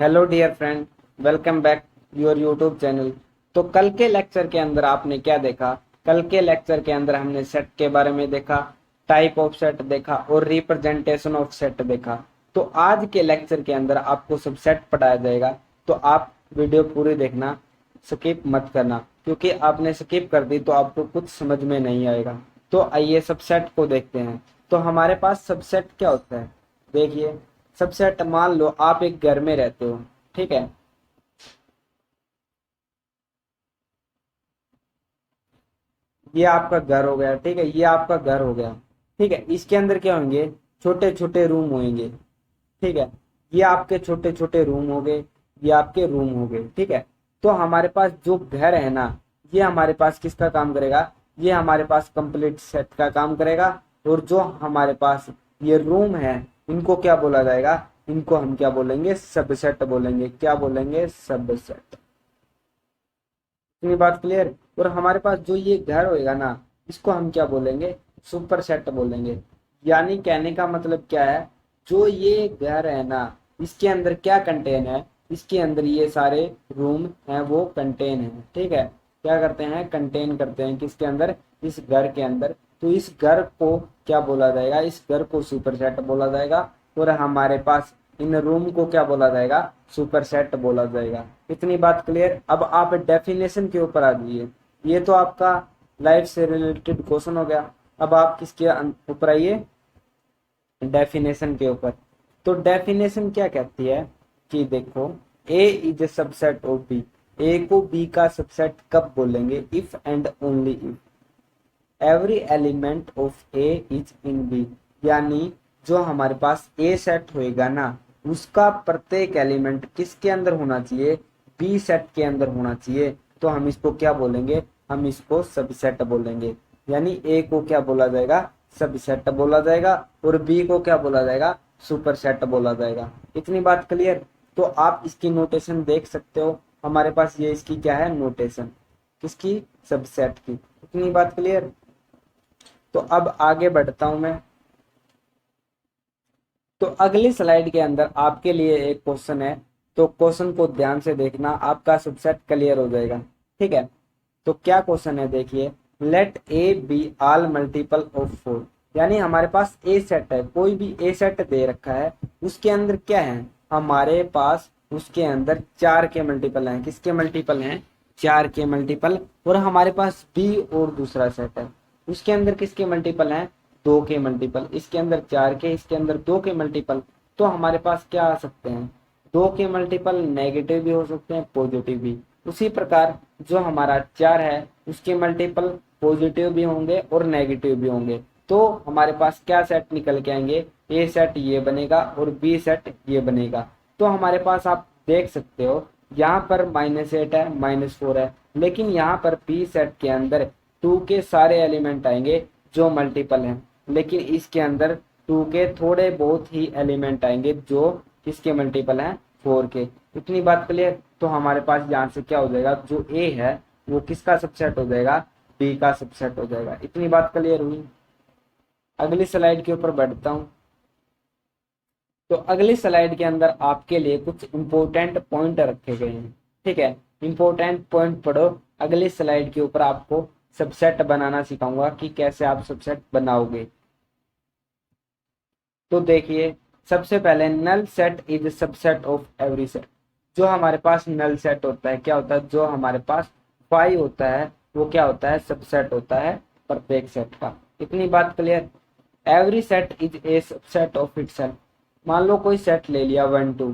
Hello dear friend, welcome back your YouTube channel. तो कल के लेक्चर के अंदर आपने क्या देखा? कल के लेक्चर के अंदर हमने सेट के बारे में देखा, टाइप ऑफ सेट देखा और रिप्रेजेंटेशन ऑफ सेट देखा। तो आज के लेक्चर के अंदर आपको सब सेट पढ़ाया जाएगा। तो आप वीडियो पूरी देखना, स्किप मत करना, क्योंकि आपने स्किप कर दी तो आपको कुछ समझ में नहीं आएगा। तो आइए सबसेट को देखते हैं। तो हमारे पास सबसेट क्या होता है, देखिए। सबसेट, मान लो आप एक घर में रहते हो, ठीक है। ये आपका घर हो गया, ठीक है। ये आपका घर हो गया, ठीक है। इसके अंदर क्या होंगे? छोटे छोटे रूम होंगे, ठीक है। ये आपके छोटे छोटे रूम हो गए, ये आपके रूम हो गए, ठीक है। तो हमारे पास जो घर है ना, ये हमारे पास किसका काम करेगा? ये हमारे पास कंप्लीट सेट का काम करेगा। और जो हमारे पास ये रूम है, इनको क्या बोला जाएगा? इनको हम क्या बोलेंगे? सबसेट बोलेंगे। क्या बोलेंगे? सबसेट। इतनी बात क्लियर? और हमारे पास जो ये घर होएगा ना, इसको हम क्या बोलेंगे? सुपर सेट बोलेंगे। यानी कहने का मतलब क्या है? जो ये घर है ना, इसके अंदर क्या कंटेन है? इसके अंदर ये सारे रूम हैं वो कंटेन है, ठीक है। क्या करते हैं? कंटेन करते हैं किसके अंदर? इस घर के अंदर। तो इस घर को क्या बोला जाएगा? इस घर को सुपर सेट बोला जाएगा। और हमारे पास इन रूम को क्या बोला जाएगा? सुपर सेट बोला जाएगा। इतनी बात क्लियर? अब आप डेफिनेशन के ऊपर आ जाइए। ये तो आपका लाइफ से रिलेटेड क्वेश्चन हो गया। अब आप किसके ऊपर आइए? डेफिनेशन के ऊपर। तो डेफिनेशन क्या कहती है कि देखो, A is a subset of B. A को बी का सबसेट कब बोलेंगे? If and only if every element of A is in B. यानी जो हमारे पास ए सेट होएगा ना, उसका प्रत्येक एलिमेंट किसके अंदर होना चाहिए? बी सेट के अंदर होना चाहिए। तो हम इसको क्या बोलेंगे? हम इसको सबसेट बोलेंगे। यानी ए को क्या बोला जाएगा? सबसेट बोला जाएगा। और बी को क्या बोला जाएगा? सुपर सेट बोला जाएगा। इतनी बात क्लियर? तो आप इसकी नोटेशन देख सकते हो। हमारे पास ये इसकी क्या है? नोटेशन किसकी? सबसेट की। इतनी बात क्लियर? तो अब आगे बढ़ता हूं मैं। तो अगली स्लाइड के अंदर आपके लिए एक क्वेश्चन है। तो क्वेश्चन को ध्यान से देखना, आपका सबसेट क्लियर हो जाएगा, ठीक है। तो क्या क्वेश्चन है, देखिए। Let A B all multiple of 4। यानी हमारे पास ए सेट है, कोई भी ए सेट दे रखा है। उसके अंदर क्या है? हमारे पास उसके अंदर 4 के मल्टीपल हैं। किसके मल्टीपल हैं? 4 के मल्टीपल। और हमारे पास बी और दूसरा सेट है, उसके अंदर किसके मल्टीपल हैं? 2 के मल्टीपल। इसके अंदर 4 के, इसके अंदर 2 के मल्टीपल। तो हमारे पास क्या आ सकते हैं? 2 के मल्टीपल नेगेटिव भी हो सकते हैं, पॉजिटिव भी। उसी प्रकार जो हमारा 4 है, उसके मल्टीपल पॉजिटिव भी होंगे और नेगेटिव भी होंगे। तो हमारे पास क्या सेट निकल के आएंगे? ए सेट ये बनेगा और बी सेट ये बनेगा। तो हमारे पास आप देख सकते हो, यहाँ पर -8 है, -4 है। लेकिन यहाँ पर बी सेट के अंदर 2 के सारे एलिमेंट आएंगे जो मल्टीपल हैं। लेकिन इसके अंदर 2 के थोड़े बहुत ही एलिमेंट आएंगे जो किसके मल्टीपल हैं? 4 के। इतनी बात क्लियर? तो हमारे पास यहाँ से क्या हो जाएगा? जो ए है वो किसका सबसेट हो जाएगा? बी का सबसेट हो जाएगा। इतनी बात क्लियर हुई? अगली स्लाइड के ऊपर बढ़ता हूँ। तो अगली स्लाइड के अंदर आपके लिए कुछ इंपॉर्टेंट पॉइंट रखे गए हैं, ठीक है। इंपॉर्टेंट पॉइंट पढ़ो। अगली स्लाइड के ऊपर आपको सबसेट बनाना सिखाऊंगा कि कैसे आप सबसेट बनाओगे। तो देखिए, सबसे पहले null set is subset of every set. जो हमारे पास नल सेट होता है, क्या होता है? जो हमारे पास 5 होता है, वो क्या होता है? सबसेट होता है प्रत्येक सेट का। इतनी बात clear? Every set is a subset of itself. मान लो कोई सेट ले लिया 1 2,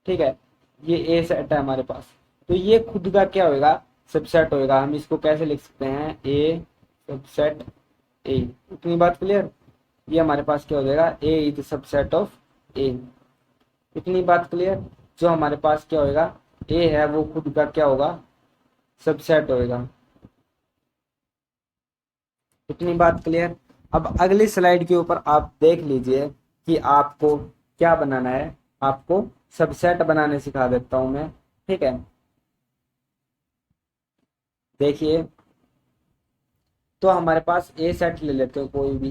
ठीक है। ये ए सेट है हमारे पास। तो ये खुद का क्या होएगा? सबसेट होएगा। हम इसको कैसे लिख सकते हैं? ए सबसेट ए। इतनी बात क्लियर? ये हमारे पास क्या हो जाएगा? ए इज सबसेट ऑफ ए। इतनी बात क्लियर? जो हमारे पास क्या होएगा? ए है वो खुद का क्या होगा? सबसेट होएगा। इतनी बात क्लियर? अब अगली स्लाइड के ऊपर आप देख लीजिए कि आपको क्या बनाना है। आपको सबसेट बनाने सिखा देता हूं मैं, ठीक है। देखिए, तो हमारे पास ए सेट ले लेते हो कोई भी।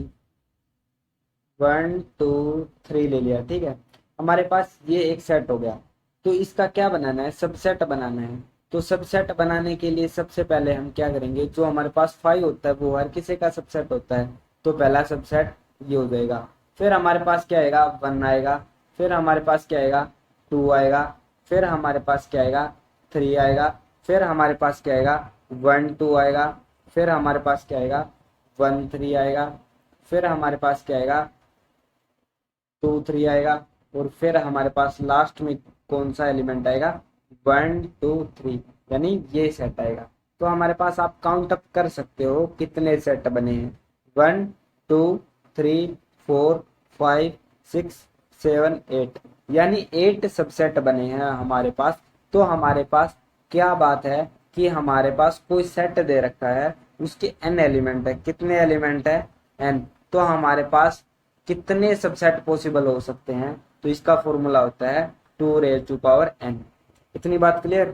1 2 3 ले लिया, ठीक है। हमारे पास ये एक सेट हो गया। तो इसका क्या बनाना है, सबसेट बनाना है। तो सबसेट बनाने के लिए सबसे पहले हम क्या करेंगे, जो हमारे पास 5 होता है वो हर किसी का सबसेट होता है, तो पहला सबसेट ये हो जाएगा। फिर हमारे पास क्या आएगा, 1 आएगा। फिर हमारे पास क्या आएगा, 2 आएगा। फिर हमारे पास क्या आएगा, 3 आएगा। फिर हमारे पास क्या आएगा, 1 2 आएगा। फिर हमारे पास क्या आएगा, 1 3 आएगा। फिर हमारे पास क्या आएगा, 2 3 आएगा। और फिर हमारे पास लास्ट में कौन सा एलिमेंट आएगा, 1 2 3, यानी ये सेट आएगा। तो हमारे पास आप काउंट अप कर सकते हो कितने सेट बने हैं, 1 2 3 4 5 6 7 8, यानी 8 सबसेट बने हैं हमारे पास। तो हमारे पास क्या बात है कि हमारे पास कोई सेट दे रखा है, उसके n एलिमेंट है। कितने एलिमेंट है, n। तो हमारे पास कितने सबसेट पॉसिबल हो सकते हैं, तो इसका फॉर्मूला होता है 2 raised to power n। इतनी बात क्लियर,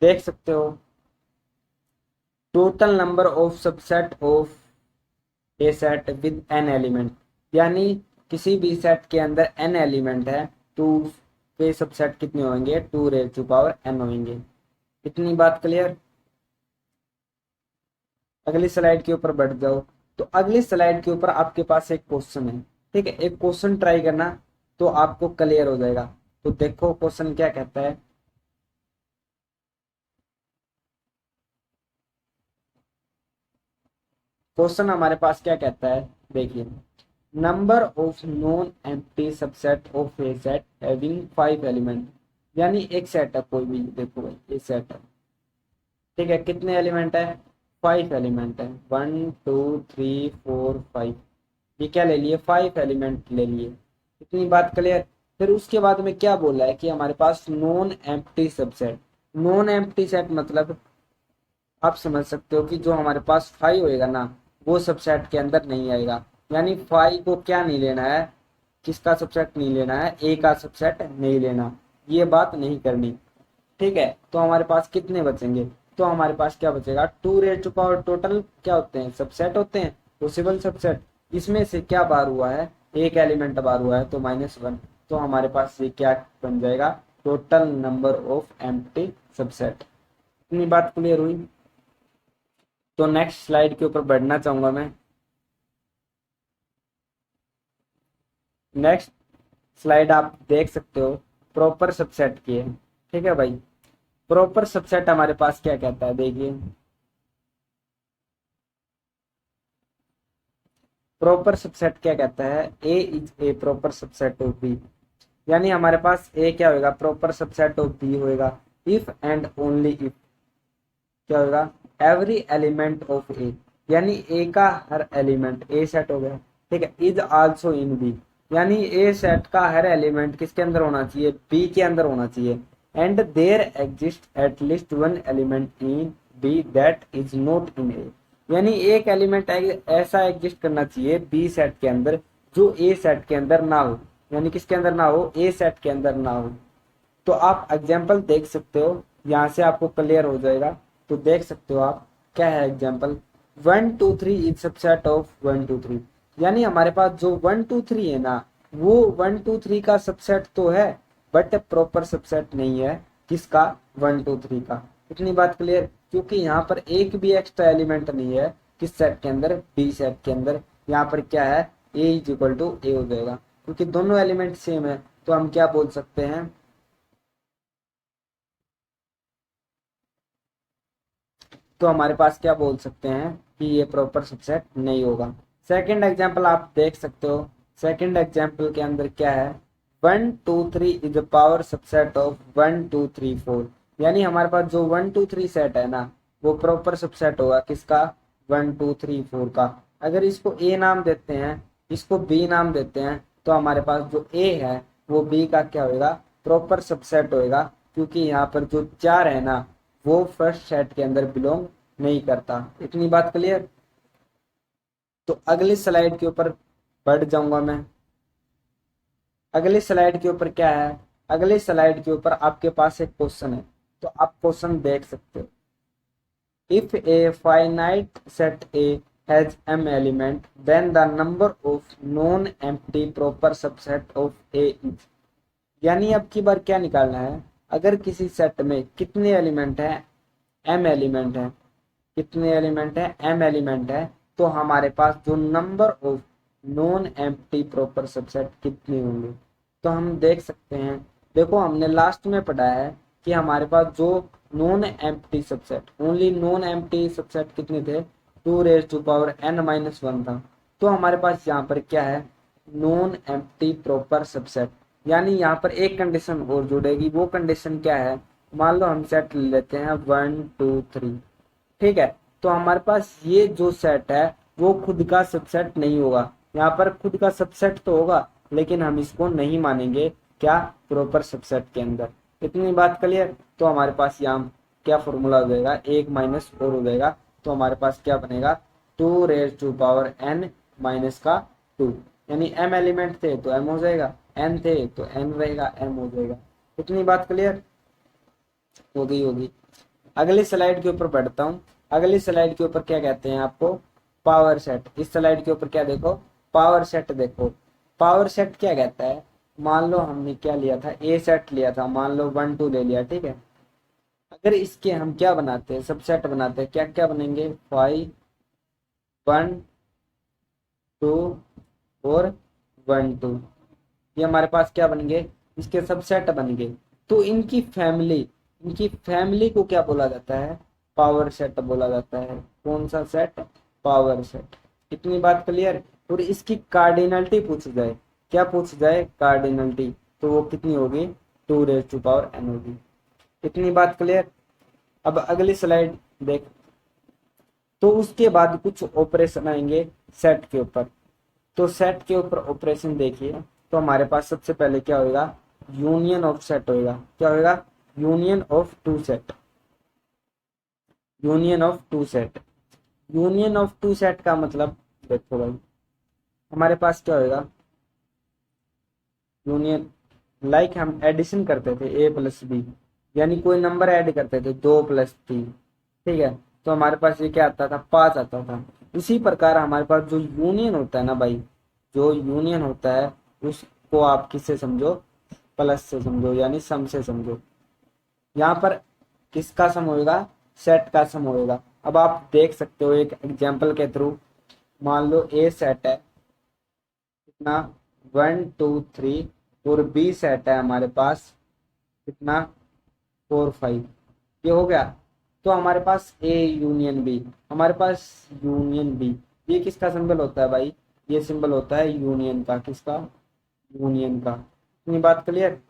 देख सकते हो। Total number of subset of A set with n element, यानी किसी भी सेट के अंदर n एलिमेंट है तो उसके सबसेट कितने होंगे, 2 raised to power n होंगे। इतनी बात क्लियर। अगली स्लाइड के ऊपर बढ़ जाओ। तो अगली स्लाइड के ऊपर आपके पास एक क्वेश्चन है, ठीक है। एक क्वेश्चन ट्राई करना तो आपको क्लियर हो जाएगा। तो देखो क्वेश्चन क्या कहता है। क्वेश्चन हमारे पास क्या कहता है, देखिए, number of non empty subset of A set having 5 element, यानी एक सेट है कोई भी, देखो भाई ये सेट है, ठीक है। कितने एलिमेंट है, 5 एलिमेंट है, 1 2 3 4 5। ये क्या ले लिए, 5 एलिमेंट ले लिए। इतनी बात क्लियर। फिर उसके बाद में क्या बोला है कि हमारे पास non empty subset. Non empty set मतलब आप समझ सकते हो कि जो हमारे पास 5 होएगा ना, वो सबसेट के अंदर नहीं आएगा। यानी 5 को क्या नहीं लेना है, किसका सबसेट नहीं लेना है, ए का सबसेट नहीं लेना, ये बात नहीं करनी, ठीक है। तो हमारे पास कितने बचेंगे, तो हमारे पास क्या बचेगा, 2 raised to power, टोटल क्या होते हैं, सबसेट होते हैं, पॉसिबल सबसेट। इसमें से क्या बार हुआ है, एक एलिमेंट बार हुआ है, तो -1। तो हमारे पास ये क्या बन जाएगा, total number of empty subset. इतनी बात क्लियर हुई। तो नेक्स्ट स्लाइड के ऊपर बढ़ना चाहूंगा मैं। नेक्स्ट स्लाइड आप देख सकते हो, प्रॉपर सबसेट की है, ठीक है भाई। प्रॉपर सबसेट हमारे पास क्या कहता है, देखिए, प्रॉपर सबसेट क्या कहता है, A is a proper subset of B, यानी हमारे पास ए क्या होगा, प्रॉपर सबसेट ऑफ बी होएगा इफ एंड ओनली इफ क्या होगा, एवरी एलिमेंट ऑफ ए, यानी ए का हर एलिमेंट, ए सेट हो गया, ठीक है, इज आल्सो इन बी, यानी ए सेट का हर एलिमेंट किसके अंदर होना चाहिए, बी के अंदर होना चाहिए। And there exist at least one element in B that is not in A, यानी एक एलिमेंट ऐसा एग्जिस्ट करना चाहिए बी सेट के अंदर जो ए सेट के अंदर ना हो, यानी किसके अंदर ना हो, ए सेट के अंदर ना हो। तो आप एग्जाम्पल देख सकते हो, यहाँ से आपको क्लियर हो जाएगा। तो देख सकते हो आप, क्या है एग्जाम्पल, 1 2 3 इज सबसेट ऑफ 1 2 3, यानी हमारे पास जो 1 2 3 है ना, वो 1 2 3 का सबसेट तो है, बट प्रॉपर सबसेट नहीं है किसका, 1 2 3 का। इतनी बात क्लियर, क्योंकि यहाँ पर एक भी एक्स्ट्रा एलिमेंट नहीं है किस सेट के अंदर, बी सेट के अंदर। यहाँ पर क्या है, ए इज इक्वल टू ए हो जाएगा, क्योंकि दोनों एलिमेंट सेम है। तो हम क्या बोल सकते हैं, तो हमारे पास क्या बोल सकते हैं कि ये प्रॉपर सबसेट नहीं होगा। सेकंड एग्जांपल आप देख सकते हो। सेकंड एग्जांपल के अंदर क्या है, 1 2 3 is the power subset of 1 2 3 4, यानी हमारे पास जो 1 2 3 सेट है ना, वो प्रॉपर सबसेट होगा किसका, 1 2 3 4 का। अगर इसको ए नाम देते हैं, इसको बी नाम देते हैं, तो हमारे पास जो ए है वो बी का क्या होगा, प्रॉपर सबसेट होएगा, क्योंकि यहाँ पर जो 4 है ना, वो फर्स्ट सेट के अंदर बिलोंग नहीं करता। इतनी बात क्लियर। तो अगली स्लाइड के ऊपर बढ़ जाऊंगा मैं। अगली स्लाइड के ऊपर क्या है, अगली स्लाइड के ऊपर आपके पास एक क्वेश्चन है, तो आप क्वेश्चन देख सकते हो। If A finite set A has m element then the number of non empty proper subset of A is, यानी अब की बार क्या निकालना है, अगर किसी सेट में कितने एलिमेंट हैं, m एलिमेंट है, कितने एलिमेंट है, m एलिमेंट है, तो हमारे पास जो number of non empty proper subset कितने होंगे। तो हम देख सकते हैं, देखो हमने लास्ट में पढ़ा है कि हमारे पास जो non empty subset, only non empty subset कितने थे, 2n-1 था। तो हमारे पास यहाँ पर क्या है, नॉन एम्प्टी प्रॉपर सबसेट। यानी यहाँ पर एक कंडीशन और जुड़ेगी, वो कंडीशन क्या है, मान लो हम सेट ले लेते हैं 1 2 3, ठीक है। तो हमारे पास ये जो सेट है वो खुद का सबसेट नहीं होगा, यहाँ पर खुद का सबसेट तो होगा लेकिन हम इसको नहीं मानेंगे क्या, प्रॉपर सबसेट के अंदर। इतनी बात क्लियर। तो हमारे पास यहाँ क्या फॉर्मूला हो जाएगा, एक माइनस और हो जाएगा, तो हमारे पास क्या बनेगा, 2n माइनस का 2, यानी m एलिमेंट थे तो m हो जाएगा, n थे तो n रहेगा, m हो जाएगा। इतनी बात क्लियर होगी। अगली स्लाइड के ऊपर बढ़ता हूँ। अगली स्लाइड के ऊपर क्या कहते हैं आपको, पावर सेट। इस स्लाइड के ऊपर क्या देखो, पावर सेट देखो। पावर सेट क्या कहता है, मान लो हमने क्या लिया था, ए सेट लिया था, मान लो 1 2 ले लिया, ठीक है। अगर इसके हम क्या बनाते हैं, सबसेट बनाते हैं, क्या क्या बनेंगे, 5 1 2 और 1 2, ये हमारे पास क्या बन गए, इसके सबसेट बन गए। तो इनकी फैमिली को क्या बोला जाता है, पावर सेट बोला जाता है। कौन सा सेट, पावर सेट। इतनी बात क्लियर। और इसकी कार्डिनलिटी पूछ जाए, क्या पूछ जाए, कार्डिनलिटी, तो वो कितनी होगी, 2n होगी। इतनी बात क्लियर। अब अगली स्लाइड देख। तो उसके बाद कुछ ऑपरेशन आएंगे सेट के ऊपर। तो सेट के ऊपर ऑपरेशन देखिए, तो हमारे पास सबसे पहले क्या होगा, यूनियन ऑफ सेट होगा। क्या होगा, union of two set. Union of two set, union of two set का मतलब देखो भाई, हमारे पास क्या होगा, यूनियन, लाइक हम एडिशन करते थे a प्लस बी, यानी कोई नंबर ऐड करते थे 2 प्लस 3, ठीक है। तो हमारे पास ये क्या आता था, 5 आता था। इसी प्रकार हमारे पास जो यूनियन होता है ना भाई, जो यूनियन होता है उसको आप किससे समझो, प्लस से समझो, यानी सम से समझो। यहाँ पर किसका सम होएगा, सेट का सम होएगा। अब आप देख सकते हो एक एग्जाम्पल के थ्रू, मान लो ए सेट है कितना, 1 2 3, और बी सेट है हमारे पास कितना, 4 5, ये हो गया। तो हमारे पास ए यूनियन बी, हमारे पास यूनियन बी, ये किसका सिंबल होता है भाई, ये सिंबल होता है यूनियन का, किसका, यूनियन का। इतनी बात क्लियर।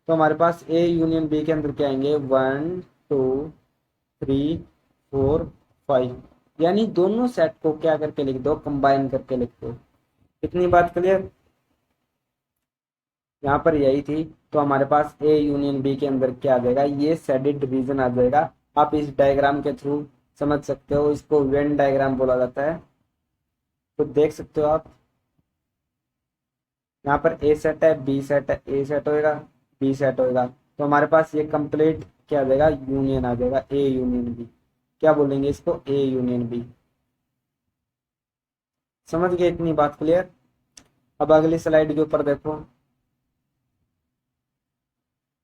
तो हमारे पास ए यूनियन बी के अंदर क्या आएंगे, 1 2 3 4 5, यानी दोनों सेट को क्या करके लिख दो, कंबाइन करके लिख दो। इतनी बात क्लियर। यहाँ पर यही थी। तो हमारे पास ए यूनियन बी के अंदर क्या आ जाएगा, ये शेडेड डिवीजन आ जाएगा। आप इस डायग्राम के थ्रू समझ सकते हो, इसको वेन डायग्राम बोला जाता है। तो देख सकते हो आप, यहाँ पर ए सेट है, बी सेट है, ए सेट होएगा, बी सेट होएगा, तो हमारे पास ये कंप्लीट क्या आ जाएगा, यूनियन आ जाएगा, ए यूनियन बी। क्या बोलेंगे इसको, ए यूनियन बी। समझ गए, इतनी बात क्लियर। अब अगली स्लाइड के ऊपर देखो।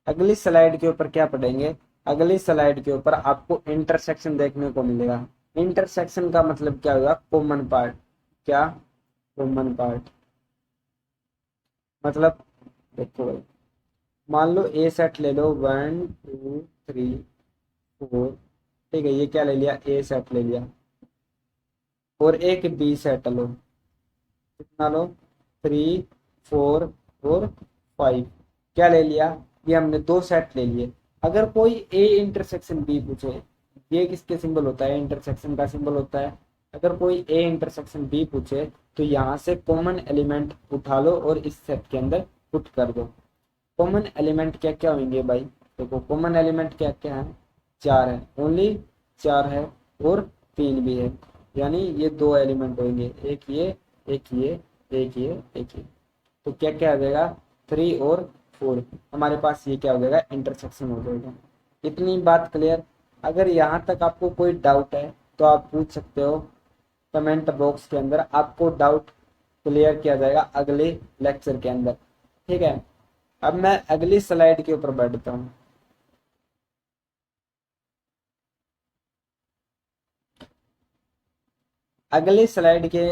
अगली स्लाइड के ऊपर क्या पढ़ेंगे, अगली स्लाइड के ऊपर आपको इंटरसेक्शन देखने को मिलेगा। इंटरसेक्शन का मतलब क्या होगा, कॉमन पार्ट। क्या, कॉमन पार्ट मतलब देखो भाई, मान लो ए सेट ले लो 1 2 3 4, ठीक है, ये क्या ले लिया, ए सेट ले लिया, और एक बी सेट लो, कितना लो, 3 4 और 5, क्या ले लिया, ये हमने दो सेट ले लिए। अगर कोई ए इंटरसेक्शन बी पूछे, ये किसके सिंबल होता है, इंटरसेक्शन का सिंबल होता है। अगर कोई ए इंटरसेक्शन बी पूछे तो यहाँ से कॉमन एलिमेंट उठा लो और इस सेट के अंदर पुट कर दो। कॉमन एलिमेंट क्या क्या होंगे भाई, देखो कॉमन एलिमेंट क्या क्या है, 4 है, ओनली 4 है, और 3 भी है, यानी ये दो एलिमेंट होंगे, एक ये एक ये एक ये एक ये। तो क्या क्या आ जाएगा, 3 और 4, हमारे पास ये क्या हो जाएगा, इंटरसेक्शन हो जाएगा। इतनी बात क्लियर। अगर यहाँ तक आपको कोई डाउट है तो आप पूछ सकते हो कमेंट बॉक्स के अंदर, आपको डाउट क्लियर किया जाएगा अगले लेक्चर के अंदर, ठीक है। अब मैं अगली स्लाइड के ऊपर बैठता हूँ। अगली स्लाइड के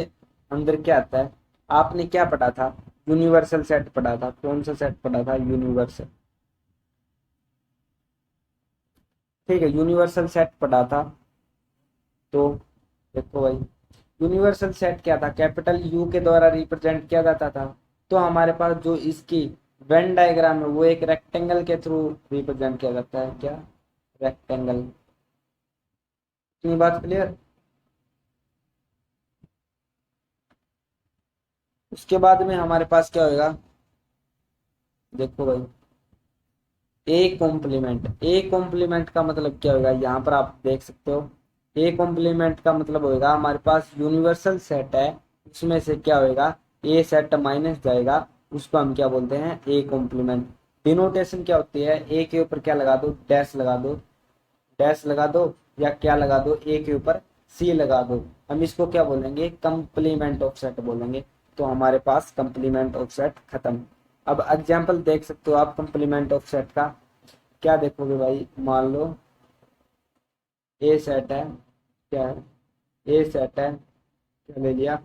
अंदर क्या आता है, आपने क्या पढ़ा था, यूनिवर्सल सेट पढ़ा था। कौन सा सेट पढ़ा था, यूनिवर्सल। ठीक है, यूनिवर्सल सेट पढ़ा था। तो देखो भाई, यूनिवर्सल सेट क्या था, कैपिटल यू के द्वारा रिप्रेजेंट किया जाता था। तो हमारे पास जो इसकी वेन डायग्राम है वो एक रेक्टेंगल के थ्रू रिप्रेजेंट किया जाता है। क्या, रेक्टेंगल। इतनी बात क्लियर। उसके बाद में हमारे पास क्या होगा, देखो भाई, ए कॉम्प्लीमेंट का मतलब क्या होगा, यहाँ पर आप देख सकते हो। ए कॉम्प्लीमेंट का मतलब होगा हमारे पास यूनिवर्सल सेट है, उसमें से क्या होगा, ए सेट माइनस जाएगा, उसको हम क्या बोलते हैं, ए कॉम्प्लीमेंट। डिनोटेशन क्या होती है, ए के ऊपर क्या लगा दो, डैश लगा दो, डैश लगा दो, या क्या लगा दो, ए के ऊपर सी लगा दो। हम इसको क्या बोलेंगे, कंप्लीमेंट ऑफ सेट बोलेंगे। तो हमारे पास कंप्लीमेंट ऑफ सेट खत्म। अब एग्जाम्पल देख सकते हो आप कंप्लीमेंट ऑफ सेट का। क्या देखोगे भाई, मान लो ए सेट है, क्या है, ए सेट है, क्या ले लिया,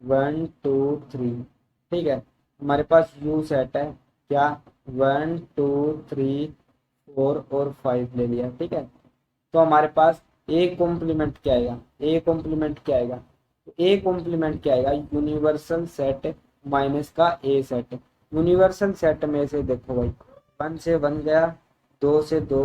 1 2 3। ठीक है, हमारे पास यू सेट है, क्या, 1 2 3 4 और 5 ले लिया। ठीक है, तो हमारे पास ए कॉम्प्लीमेंट क्या आएगा, ए कॉम्प्लीमेंट क्या आएगा, तो ए कॉम्प्लीमेंट क्या आएगा, यूनिवर्सल सेट माइनस का ए सेट। यूनिवर्सल सेट में से देखो भाई, 1 से 1 गया, 2 से 2,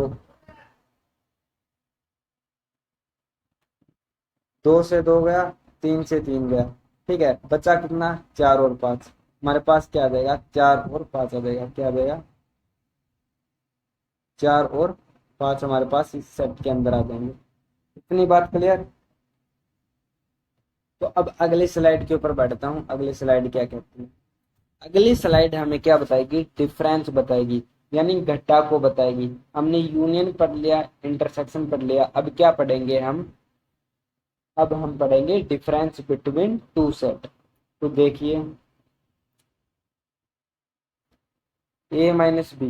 2 से 2 गया, 3 से 3 गया। ठीक है, बचा कितना, 4 और 5। हमारे पास क्या आ जाएगा, 4 और 5 आ जाएगा। क्या आ जाएगा, 4 और 5 हमारे पास इस सेट के अंदर आ जाएंगे। इतनी बात क्लियर। तो अब अगली स्लाइड के ऊपर बैठता हूँ। अगली स्लाइड क्या कहती है, अगली स्लाइड हमें क्या बताएगी, डिफरेंस बताएगी, यानी घटा को बताएगी। हमने यूनियन पढ़ लिया, इंटरसेक्शन पढ़ लिया, अब क्या पढ़ेंगे हम, अब हम पढ़ेंगे डिफरेंस बिटवीन टू सेट। तो देखिए, A minus B,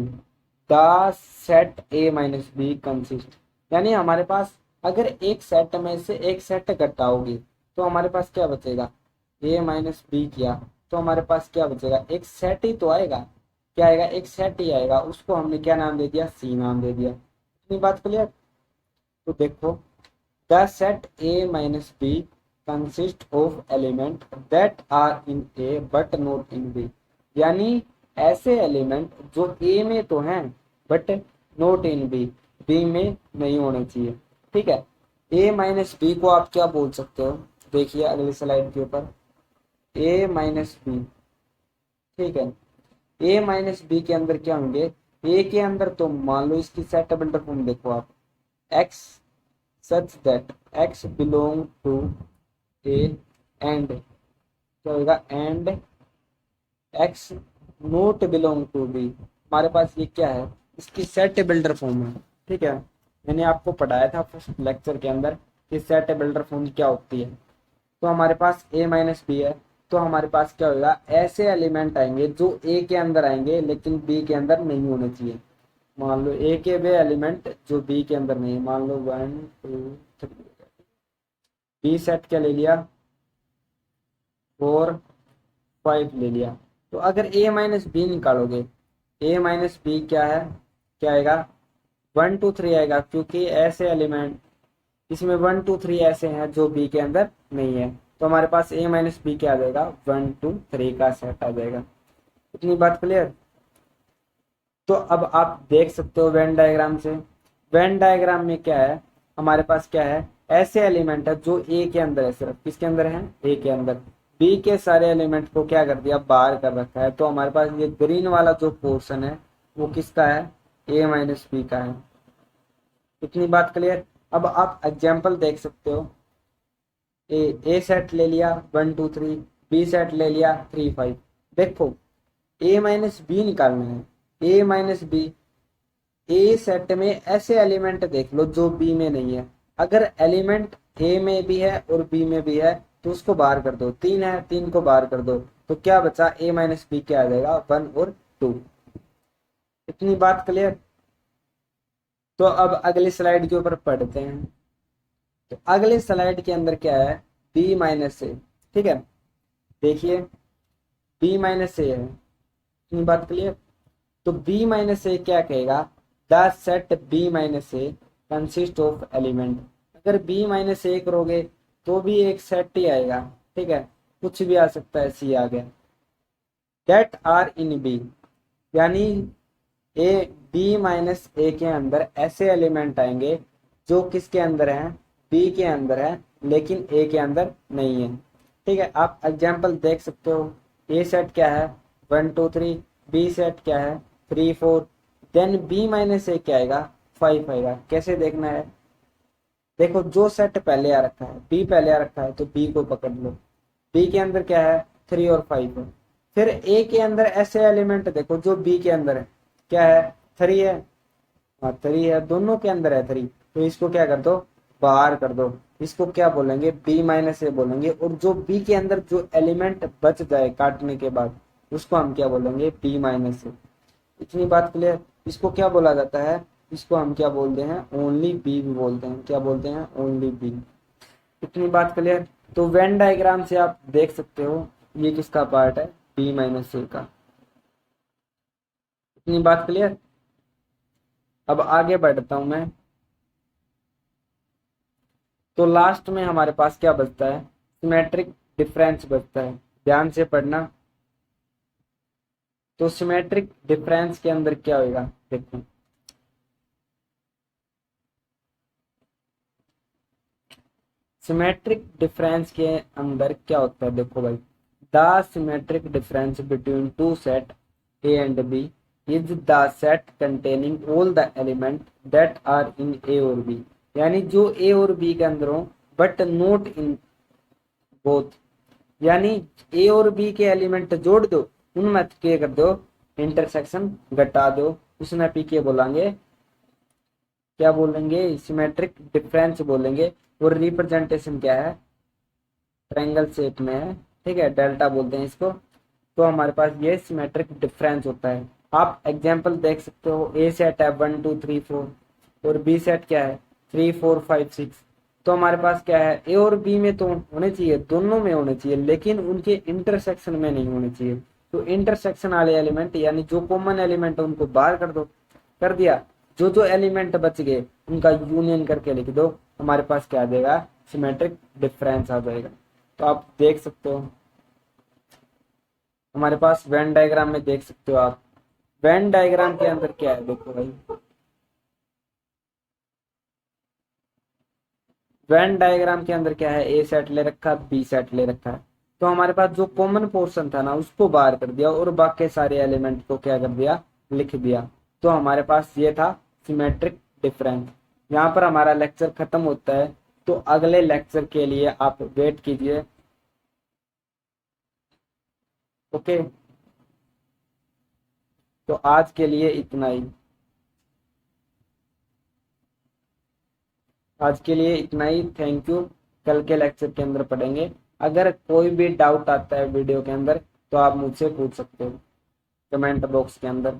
the set A minus B consist, यानी हमारे पास अगर एक सेट में से एक सेट घटाओगे तो हमारे पास क्या बचेगा, ए माइनस बी किया तो हमारे पास क्या बचेगा, एक सेट ही तो आएगा। क्या आएगा, एक सेट ही आएगा, उसको हमने क्या नाम दे दिया, सी नाम दे दिया। इतनी बात क्लियर। तो देखो, the set A minus B consist of element that are in A but not in B, यानी ऐसे एलिमेंट जो ए में तो हैं but not in B, B में नहीं होने चाहिए। ठीक है, ए माइनस बी को आप क्या बोल सकते हो, देखिए अगली स्लाइड के ऊपर, ए माइनस बी। ठीक है, ए माइनस बी के अंदर क्या होंगे, ए के अंदर तो मान लो इसकी सेटबल फॉर्म देखो आप, X such that X belong to A and, क्या होगा, and X not belong to B. हमारे पास ये क्या है, इसकी सेट बिल्डर फॉर्म है। ठीक है, मैंने आपको पढ़ाया था फर्स्ट लेक्चर के अंदर कि सेट बिल्डर फॉर्म क्या होती है। तो हमारे पास ए माइनस बी है, तो हमारे पास क्या होगा, ऐसे एलिमेंट आएंगे जो ए के अंदर आएंगे लेकिन बी के अंदर नहीं होने चाहिए। मान लो ए के वे एलिमेंट जो बी के अंदर नहीं है, मान लो 1 2 3, बी सेट क्या ले लिया, 4 5 ले लिया। तो अगर ए माइनस बी निकालोगे, ए माइनस बी क्या है, क्या आएगा, 1 2 3 आएगा, क्योंकि ऐसे एलिमेंट इसमें 1 2 3 ऐसे हैं जो बी के अंदर नहीं है। तो हमारे पास ए माइनस बी क्या आ जाएगा, 1 2 3 का सेट आ जाएगा। इतनी बात क्लियर। तो अब आप देख सकते हो वेन डायग्राम से, वेन डायग्राम में क्या है, हमारे पास क्या है, ऐसे एलिमेंट है जो ए के अंदर है, सिर्फ किसके अंदर है, ए के अंदर। बी के सारे एलिमेंट को क्या कर दिया, बाहर कर रखा है। तो हमारे पास ये ग्रीन वाला जो पोर्शन है वो किसका है, ए माइनस बी का है। इतनी बात क्लियर। अब आप एग्जाम्पल देख सकते हो, ए सेट ले लिया 1 2 3, बी सेट ले लिया 3 5। देखो, ए माइनस बी निकालना है, ए माइनस बी, ए सेट में ऐसे एलिमेंट देख लो जो बी में नहीं है। अगर एलिमेंट ए में भी है और बी में भी है तो उसको बाहर कर दो, 3 है 3 को बाहर कर दो, तो क्या बचा, ए माइनस बी क्या आ जाएगा, 1 और 2। इतनी बात क्लियर। तो अब अगली स्लाइड के ऊपर पढ़ते हैं। तो अगली स्लाइड के अंदर क्या है, बी माइनस ए। ठीक है, देखिए बी माइनस ए है, इतनी बात क्लियर। तो बी माइनस ए क्या कहेगा, the set B minus A consist of element. अगर बी माइनस ए करोगे तो भी एक सेट ही आएगा। ठीक है, कुछ भी आ सकता है, सी आ गया। दैट आर इन बी, यानी ए बी माइनस ए के अंदर ऐसे एलिमेंट आएंगे जो किसके अंदर हैं, बी के अंदर है लेकिन ए के अंदर नहीं है। ठीक है, आप एग्जाम्पल देख सकते हो। ए सेट क्या है, 1 2 3। बी सेट क्या है, 3 4। देन बी माइनस ए क्या आएगा, 5 आएगा। कैसे देखना है, देखो जो सेट पहले आ रखा है, बी पहले आ रखा है तो बी को पकड़ लो। बी के अंदर क्या है, 3 और 5 है। फिर ए के अंदर ऐसे एलिमेंट देखो जो बी के अंदर है, क्या है, 3 है। हाँ 3 है, दोनों के अंदर है 3, तो इसको क्या कर दो, बाहर कर दो। इसको क्या बोलेंगे, बी माइनस ए बोलेंगे। और जो बी के अंदर जो एलिमेंट बच जाए काटने के बाद, उसको हम क्या बोलेंगे, बी माइनस ए। इतनी बात क्लियर। इसको क्या बोला जाता है, इसको हम क्या बोलते हैं, ओनली बी भी बोलते हैं। क्या बोलते हैं, ओनली बी। इतनी बात क्लियर। तो वेन डायग्राम से आप देख सकते हो ये किसका पार्ट है, बी माइनस ए का। इतनी बात क्लियर। अब आगे बढ़ता हूं मैं। तो लास्ट में हमारे पास क्या बचता है, सिमेट्रिक डिफरेंस बचता है। ध्यान से पढ़ना। तो सिमेट्रिक डिफरेंस के अंदर क्या होगा, देखो सिमेट्रिक डिफरेंस के अंदर क्या होता है, देखो भाई, the symmetric difference between two set A and B is the set containing all the element that are in A और बी। यानी जो ए और बी के अंदर हो बट नोट इन बोथ। यानी ए और बी के एलिमेंट जोड़ दो, उनमें क्या कर दो, इंटरसेक्शन घटा दो। उसमें पी के बोलेंगे, क्या बोलेंगे, सिमेट्रिक डिफरेंस बोलेंगे। और रिप्रेजेंटेशन क्या है, ट्रायंगल शेप में है। ठीक है, डेल्टा बोलते हैं इसको। तो हमारे पास ये सिमेट्रिक डिफरेंस होता है। आप एग्जांपल देख सकते हो, ए सेट है 1 2 3 4 और बी सेट क्या है 3 4 5 6। तो हमारे पास क्या है, ए और बी में तो होने चाहिए, दोनों में होने चाहिए, लेकिन उनके इंटरसेक्शन में नहीं होने चाहिए। तो इंटरसेक्शन वाले एलिमेंट यानी जो कॉमन एलिमेंट है उनको बाहर कर दो, कर दिया। जो जो एलिमेंट बच गए उनका यूनियन करके लिख दो, हमारे पास क्या आ जाएगा, सिमेट्रिक डिफरेंस आ जाएगा। तो आप देख सकते हो हमारे पास वेन डायग्राम में देख सकते हो आप। वेन डायग्राम के अंदर क्या है, देखो भाई, वेन डायग्राम के अंदर क्या है, ए सेट ले रखा है, बी सेट ले रखा है। तो हमारे पास जो कॉमन पोर्शन था ना उसको बाहर कर दिया और बाकी सारे एलिमेंट को क्या कर दिया, लिख दिया। तो हमारे पास ये था सिमेट्रिक डिफरेंस। यहाँ पर हमारा लेक्चर खत्म होता है। तो अगले लेक्चर के लिए आप वेट कीजिए। ओके, तो आज के लिए इतना ही। आज के लिए इतना ही, थैंक यू। कल के लेक्चर के अंदर पढ़ेंगे। अगर कोई भी डाउट आता है वीडियो के अंदर तो आप मुझसे पूछ सकते हो कमेंट बॉक्स के अंदर।